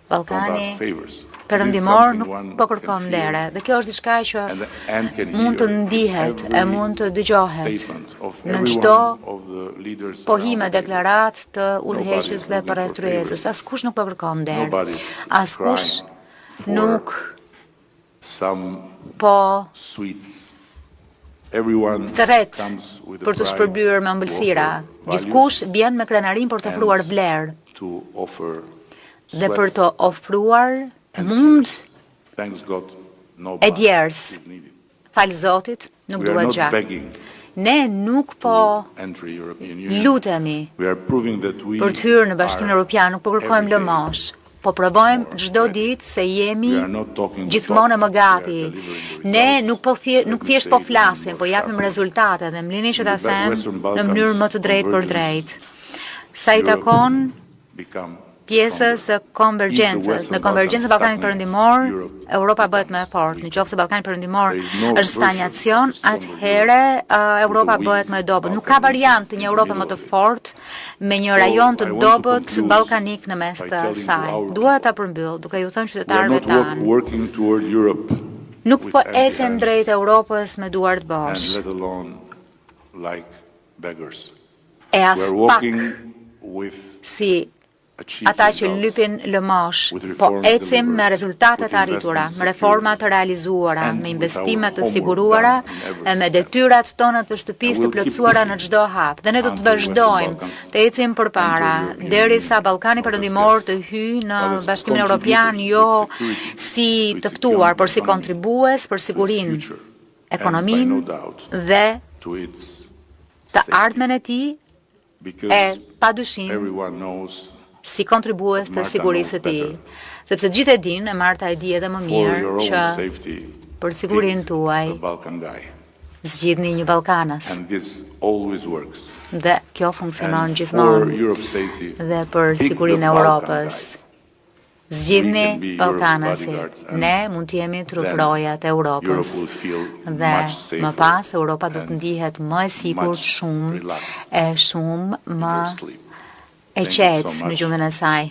Ballkani Perëndimor nuk po kërkon vlerë dhe kjo është diçka që mund të ndihet e mund të dëgjohet në çdo pohime deklarat të udhëheqësve përreth kryesës. Askush nuk po kërkon vlerë. Askush nuk po thret për të shpërblyer me ëmbëlsira. Gjithkush vjen me krenarin për të ofruar vlerë dhe për të ofruar mund e djers. Falë Zotit, nuk duhet gjak. Ne nuk po lutemi për të hyrë në Bashkimin Evropian, nuk po kërkojmë lëmosh. Po provojmë çdo ditë se jemi gjithmonë më gati. Ne nuk thjesht po flasim, po japim rezultate dhe më lini që ta them në mënyrë më të drejtë për drejtë. Sa i takon pjesës së konvergjencës. Në konvergjencën e Ballkanit Perëndimor, Europa bëhet më e fortë. Nëse Ballkani Perëndimor është stagnacion, atëherë Europa bëhet më e dobët. Nuk ka variant të një Europe më të fortë me një rajon të dobët ballkanik në mes të saj. Dua ta përmbyll duke ju thënë qytetarëve tanë. Nuk po ecim drejt Europës me duart bosh. E as pak si ata që lypin lëmosh, po ecim me rezultatet arritura, me reforma të realizuara, me investimet të siguruara, e me detyrat tona të shtëpisë të plotësuara në çdo hap. Dhe ne do të vazhdojmë të ecim përpara derisa Ballkani Perëndimor të hyjë në Bashkimin Evropian jo si të ftuar, por si kontribues për sigurinë, ekonominë dhe të ardhmen e tij e padyshim si kontribues të sigurisë së tij. Sepse gjithë e dinë, e Marta e di edhe më mirë që për sigurinë tuaj zgjidhni një ballkanës. Dhe kjo funksionon gjithmonë. Dhe për sigurinë e Europës zgjidhni ballkanasit. Ne mund të jemi truprojat e Europës. Dhe më pas Europa do të ndihet më e sigurt shumë më e qetë në gjendjen e saj.